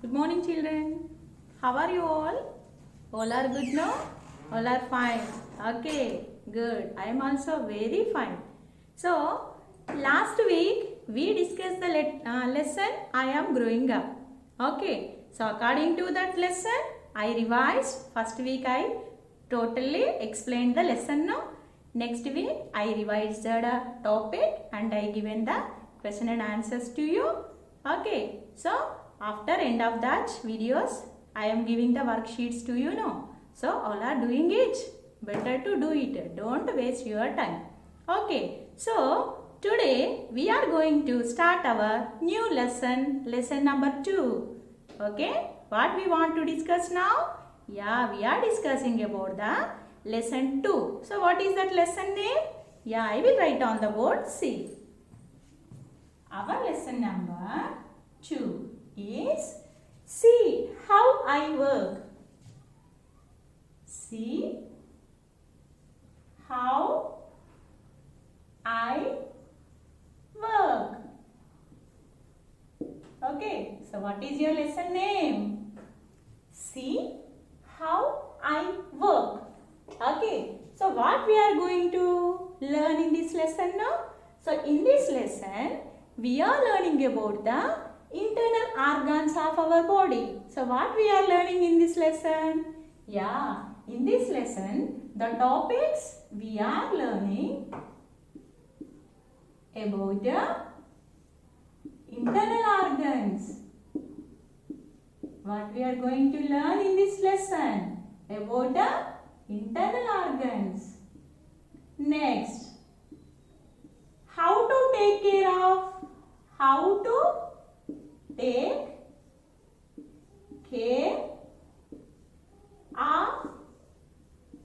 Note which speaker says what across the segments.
Speaker 1: Good morning, children. How are you all? All are good now? All are fine. Okay, good. I am also very fine. So, last week we discussed the lesson I am growing up. Okay, so according to that lesson, I revised. First week I totally explained the lesson now. Next week I revised the topic and I given the question and answers to you. Okay, so after end of that videos, I am giving the worksheets to you now. So all are doing it. Better to do it. Don't waste your time. Okay, so today we are going to start our new lesson, lesson number 2. Okay, what we want to discuss now? Yeah, we are discussing about the lesson 2. So what is that lesson name? Yeah, I will write on the board. See. Our lesson number 2 is see how I work. See how I work. Okay, so what is your lesson name? See how I work. Okay, so what we are going to learn in this lesson now? So in this lesson, we are learning about the internal organs of our body. So what we are learning in this lesson? Yeah, in this lesson, the topics we are learning about the internal organs. What we are going to learn in this lesson? About the internal organs. Next, how to take care of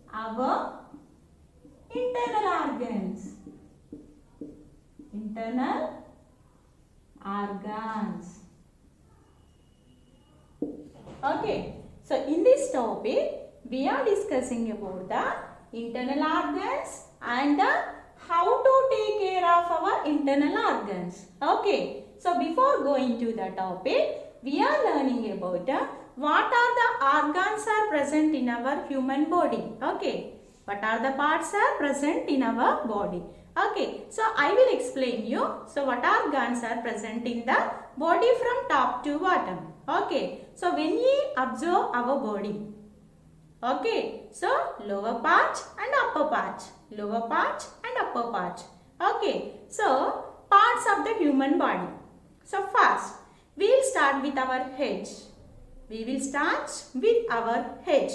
Speaker 1: our internal organs. Internal organs. Okay, so in this topic, we are discussing about the internal organs and how to take care of our internal organs. Okay, so before going to the topic, we are learning about what are the organs are present in our human body. Okay, what are the parts are present in our body. Okay, so I will explain you. So what organs are present in the body from top to bottom. Okay, so when we observe our body, okay, so lower part and upper part, lower part and upper part. Okay, so parts of the human body. So first, we will start with our head. We will start with our head.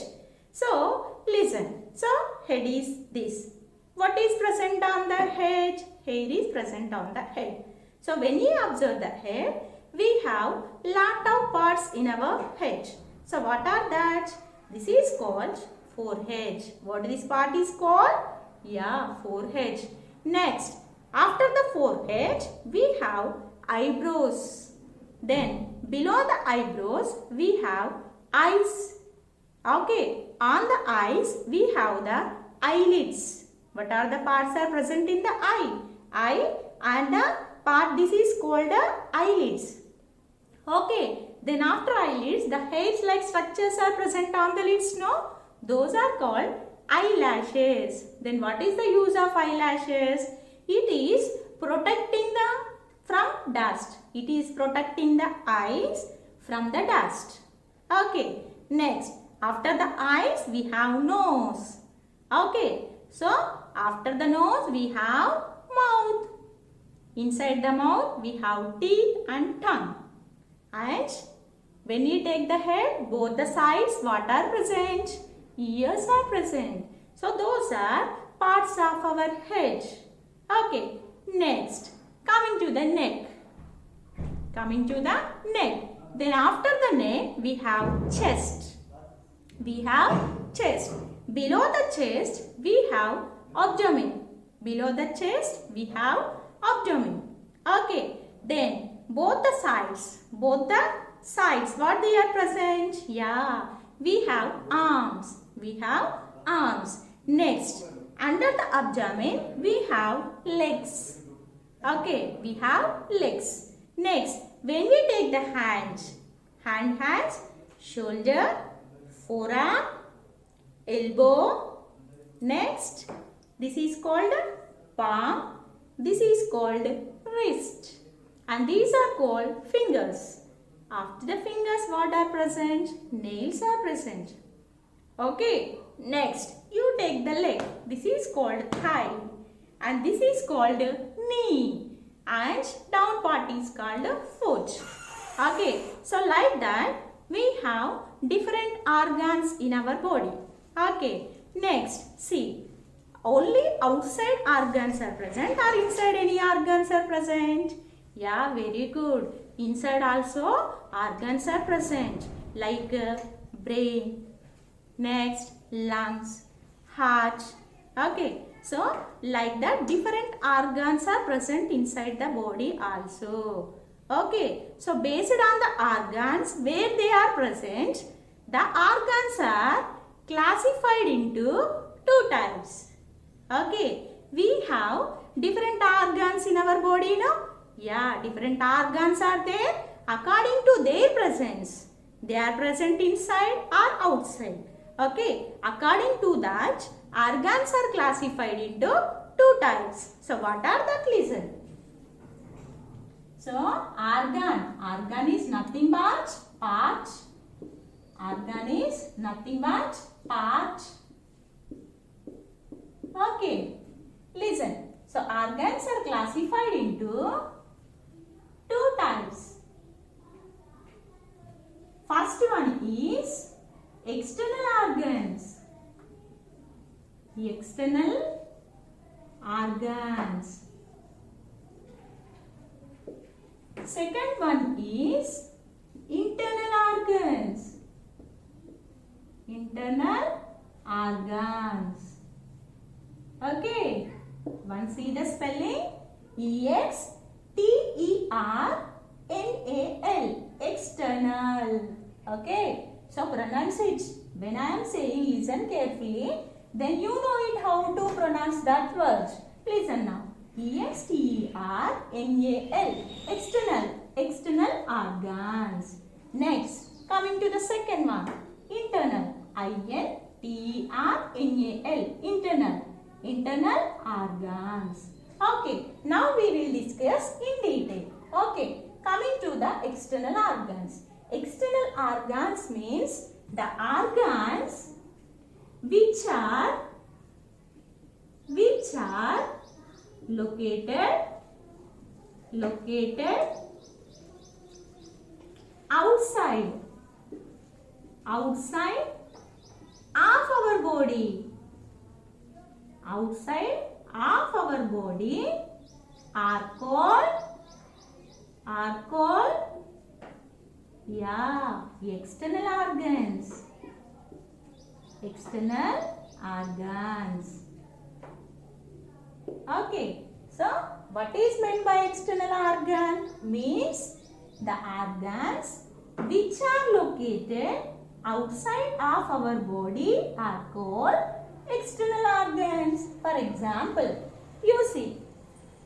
Speaker 1: So listen, so head is this. What is present on the head? Hair is present on the head. So when you observe the head, we have lot of parts in our head. So what are that? This is called forehead. What this part is called? Yeah, forehead. Next, after the forehead, we have eyebrows. Then below the eyebrows, we have eyes. Okay, on the eyes, we have the eyelids. What are the parts are present in the eye? Eye and the part this is called the eyelids. Okay, then after eyelids, the hairs-like structures are present on the lids, no? Those are called eyelashes. Then what is the use of eyelashes? It is protecting from dust. It is protecting the eyes from the dust. Okay, next, after the eyes, we have nose. Okay, so after the nose, we have mouth. Inside the mouth, we have teeth and tongue. And when you take the head, both the sides, what are present? Ears are present. So those are parts of our head. Okay, next, coming to the neck. Coming to the neck. Then after the neck, we have chest. We have chest. Below the chest, we have abdomen. Below the chest, we have abdomen. Okay, then both the sides, what they are present? Yeah, we have arms. We have arms. Next, under the abdomen, we have legs. Okay, we have legs. Next, when we take the hand, Hand has shoulder, forearm, elbow. Next, this is called palm. This is called wrist. And these are called fingers. After the fingers, what are present? Nails are present. Okay. Next, you take the leg. This is called thigh. And this is called knee. And down part is called foot. Okay. So like that, we have different organs in our body. Okay. Next, see. Only outside organs are present or inside any organs are present? Yeah, very good. Inside also organs are present like brain, next lungs, heart. Okay, so like that different organs are present inside the body also. Okay, so based on the organs where they are present, the organs are classified into two types. Okay, we have different organs in our body now. Yeah, different organs are there according to their presence. They are present inside or outside. Okay, according to that, organs are classified into two types. So, what are that? Listen. So, organ is nothing but part. Organ is nothing but part. Okay, listen. So, organs are classified into two types. First one is external organs. External organs. Second one is internal organs. Internal organs. Okay, once see the spelling external, external. Okay, so pronounce it. When I am saying, listen carefully, then you know it how to pronounce that word. Listen now. external, external organs. Next, coming to the second one, internal, internal. Internal organs. Okay, now we will discuss in detail. Okay, coming to the external organs. External organs means the organs which are located outside of our body. Outside of our body are called external organs. External organs. Okay, so what is meant by external organ? Means the organs which are located outside of our body are called external organs. For example, you see.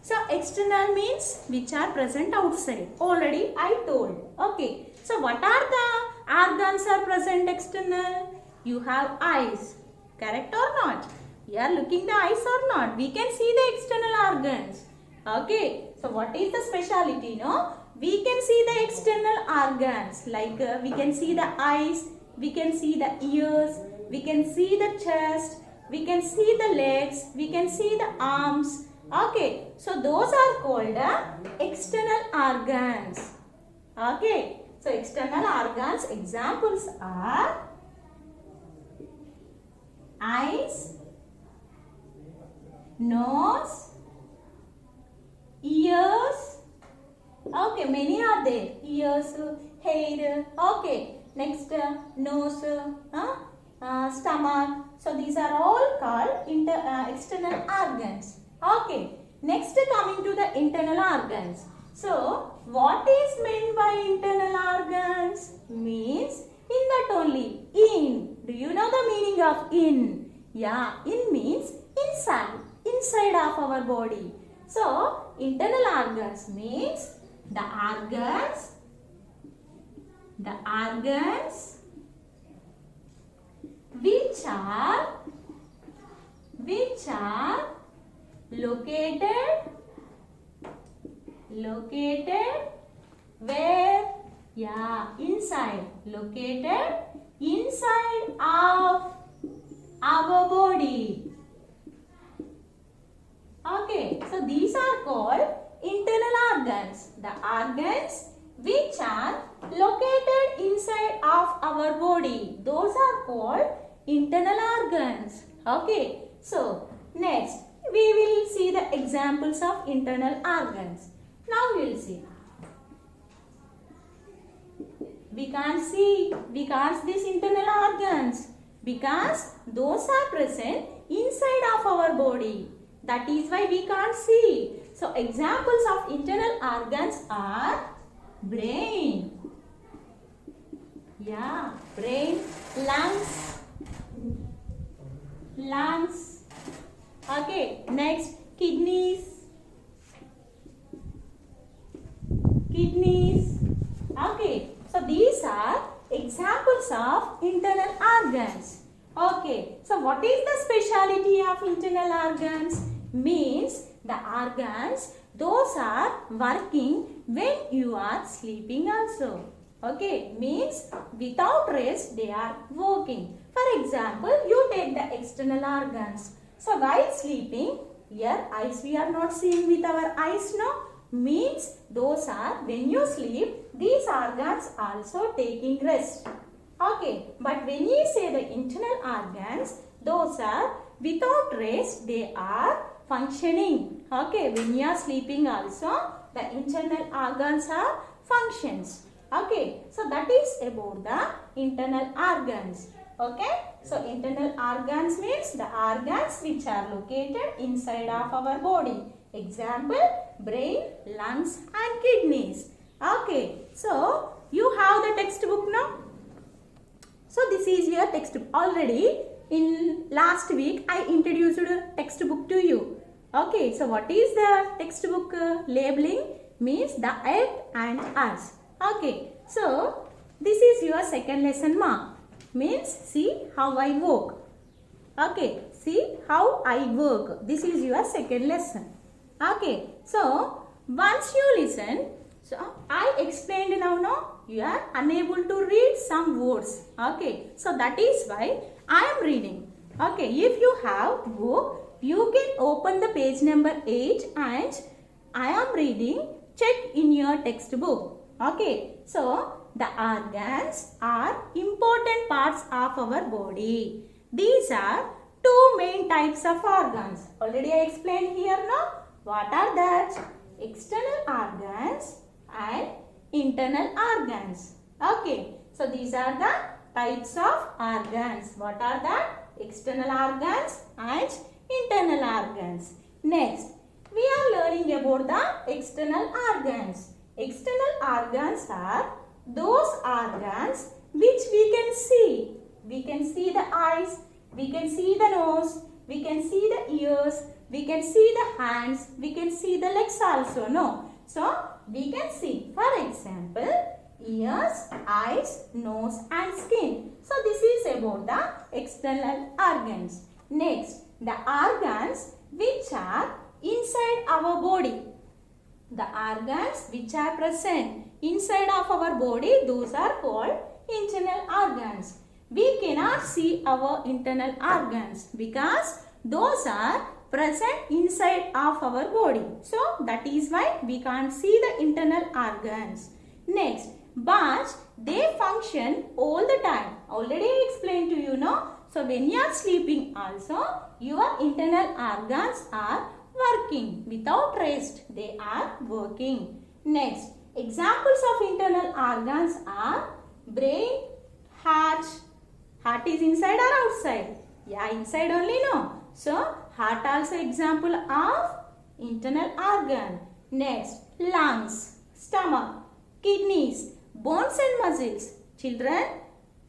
Speaker 1: So, external means which are present outside. Already I told. Okay. So, what are the organs are present external? You have eyes. Correct or not? You are looking the eyes or not? We can see the external organs. Okay. So, what is the speciality? No? We can see the external organs. Like we can see the eyes. We can see the ears. We can see the chest. We can see the legs, we can see the arms. Okay, so those are called external organs. Okay, so external organs examples are eyes, nose, ears. Okay, many are there. Ears, hair. Okay, next nose, stomach. So these are all called external organs. Okay. Next coming to the internal organs. So what is meant by internal organs? Means in that only. In. Do you know the meaning of in? Yeah. In means inside. Inside of our body. So internal organs means the organs The organs which are located where? Yeah, inside. Located inside of our body. Okay, so these are called internal organs. The organs which are located inside of our body. Those are called internal organs. Okay, so next we will see the examples of internal organs. Now we will see. We can't see because these internal organs, because those are present inside of our body. That is why we can't see. So examples of internal organs are brain. Yeah, brain, lungs. Okay, next kidneys. Okay, so these are examples of internal organs. Okay, so what is the speciality of internal organs? Means the organs, those are working when you are sleeping also. Okay, means without rest they are working. For example, you take the external organs. So while sleeping, here eyes we are not seeing with our eyes, no? Means those are when you sleep, these organs also taking rest. Okay, but when you say the internal organs, those are without rest, they are functioning. Okay, when you are sleeping also, the internal organs are functions. Okay, so that is about the internal organs. Okay, so internal organs means the organs which are located inside of our body. Example, brain, lungs and kidneys. Okay, so you have the textbook now. So this is your textbook. Already in last week I introduced a textbook to you. Okay, so what is the textbook labeling? Means the earth and us. Okay, so this is your second lesson mark. Means see how I work. Okay, see how I work. This is your second lesson. Okay, so once you listen, so I explained now, no? You are unable to read some words. Okay, so that is why I am reading. Okay, if you have book, you can open the page number 8 and I am reading. Check in your textbook. Okay, so the organs are important parts of our body. These are two main types of organs. Already I explained here, no? What are that? External organs and internal organs. Okay, so these are the types of organs. What are that? External organs and internal organs. Next, we are learning about the external organs. External organs are those organs which we can see. We can see the eyes, we can see the nose, we can see the ears, we can see the hands, we can see the legs also, no? So, we can see, for example, ears, eyes, nose and skin. So, this is about the external organs. Next, the organs which are inside our body. The organs which are present inside of our body, those are called internal organs. We cannot see our internal organs because those are present inside of our body. So that is why we can't see the internal organs. Next, but they function all the time. Already I explained to you, no? So when you are sleeping also, your internal organs are working. Without rest, they are working. Next, examples of internal organs are brain, heart. Heart is inside or outside? Yeah, inside only, no? So, heart also example of internal organ. Next, lungs, stomach, kidneys, bones and muscles. Children,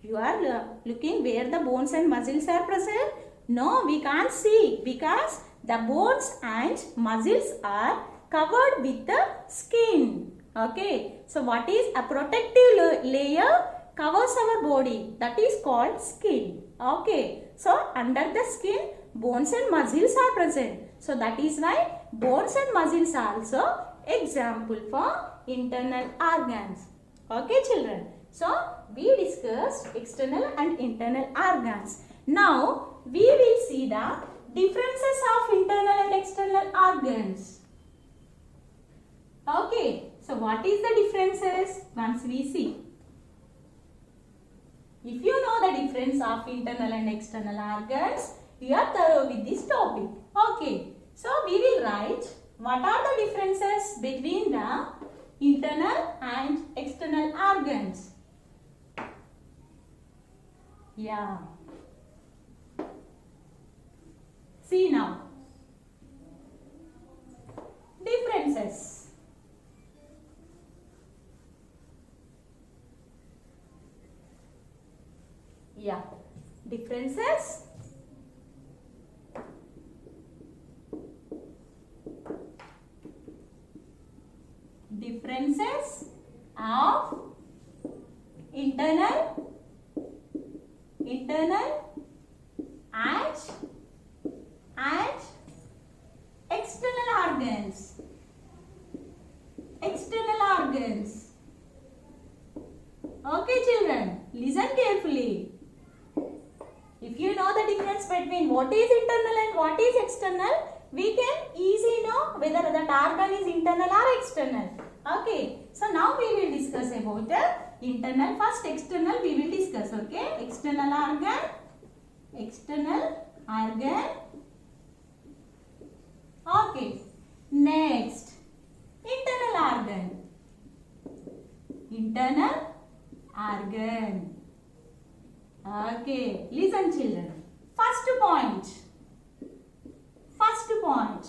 Speaker 1: you are looking where the bones and muscles are present? No, we can't see because the bones and muscles are covered with the skin. Okay, so what is a protective layer covers our body, that is called skin. Okay, so under the skin bones and muscles are present. So that is why bones and muscles are also example for internal organs. Okay children, so we discussed external and internal organs. Now we will see the differences of internal and external organs. Okay, so what is the differences? Once we see. If you know the difference of internal and external organs, you are thorough with this topic. Okay, so we will write what are the differences between the internal and external organs. Yeah. See now. Differences. Yeah. Differences. Differences of internal and external organs. External organs. Okay children, listen carefully. If you know the difference between what is internal and what is external, we can easily know whether that organ is internal or external. Okay, so now we will discuss about the internal. First external we will discuss. Okay, external organ. Okay, next internal organ. Okay, listen children. First point.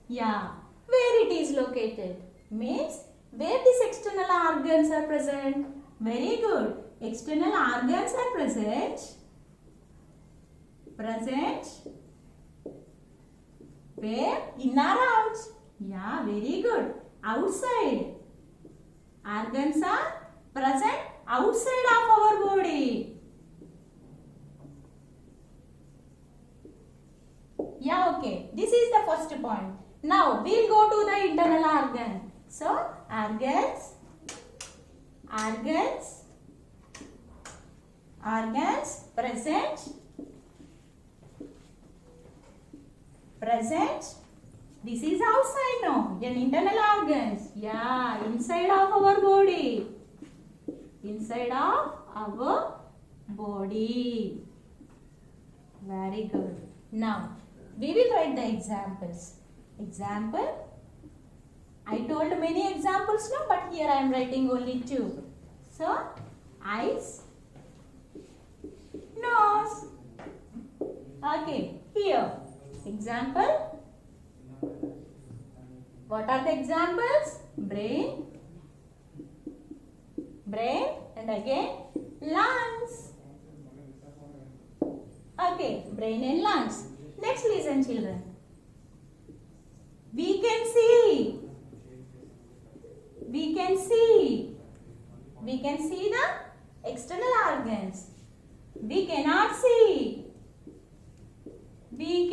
Speaker 1: Yeah, where it is located means where these external organs are present. Very good. External organs are present where? In or out? Yeah, very good. Outside. Organs are present outside of our body. Yeah, okay. This is the first point. Now, we'll go to the internal organ. So, organs present. This is outside now. Then internal organs. Yeah, inside of our body. Very good. Now, we will write the examples. Example. I told many examples now, but here I am writing only two. So, eyes, nose. Okay, here. Example. What are the examples? Brain, and again lungs. Okay, brain and lungs. Next, listen children. We can see the external organs. We cannot see. We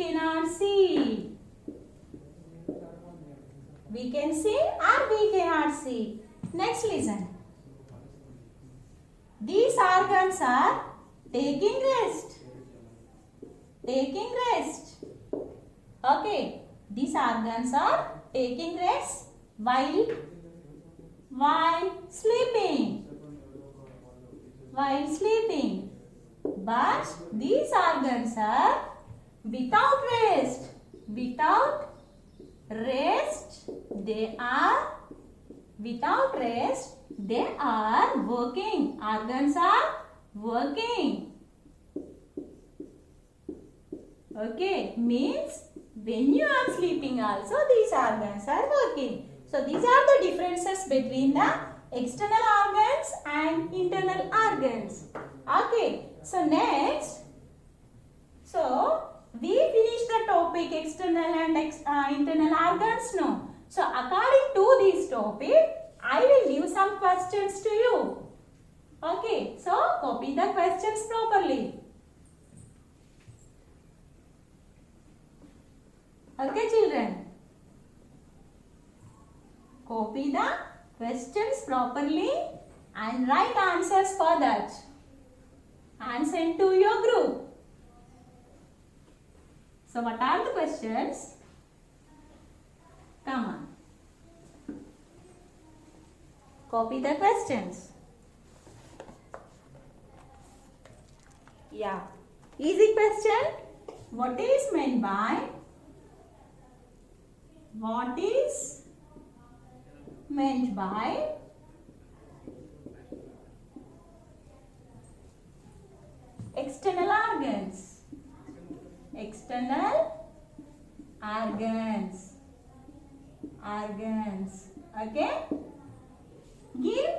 Speaker 1: can see or we cannot see. Next, listen. These organs are taking rest. Okay. These organs are taking rest while sleeping. But these organs are without rest. They are working. Organs are working. Okay, means when you are sleeping also these organs are working. So these are the differences between the external organs and internal organs. Okay, so next, we finished the topic external and internal organs now. So according to this topic, will give some questions to you. Okay, so copy the questions properly. Okay, children. Copy the questions properly and write answers for that and send to your group. So what are the questions? Come on. Copy the questions. Yeah. Easy question. What is meant by external organs? External organs. Okay. Give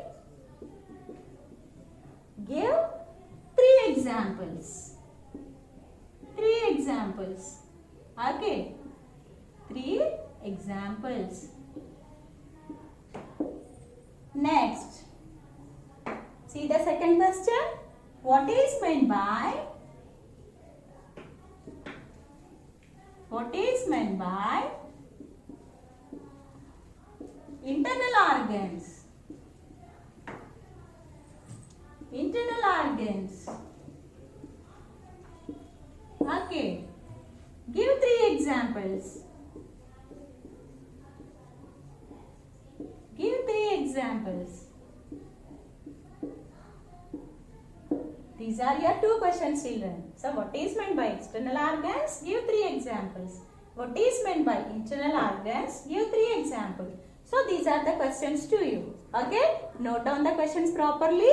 Speaker 1: 3 examples. Okay. 3 examples. Next. See the second question. What is meant by internal organs? Okay. Give 3 examples. These are your 2 questions, children. So, what is meant by external organs? Give 3 examples. What is meant by internal organs? Give 3 examples. So, these are the questions to you. Okay? Note down the questions properly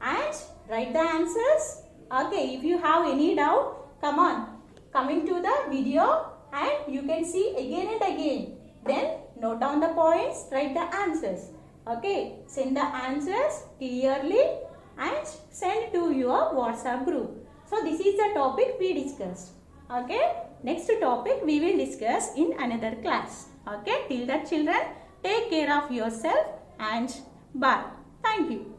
Speaker 1: and write the answers. Okay, if you have any doubt, come on. Coming to the video and you can see again and again. Then note down the points, write the answers. Okay, send the answers clearly and send to your WhatsApp group. So this is the topic we discussed. Okay, next topic we will discuss in another class. Okay, till that children, take care of yourself and bye. Thank you.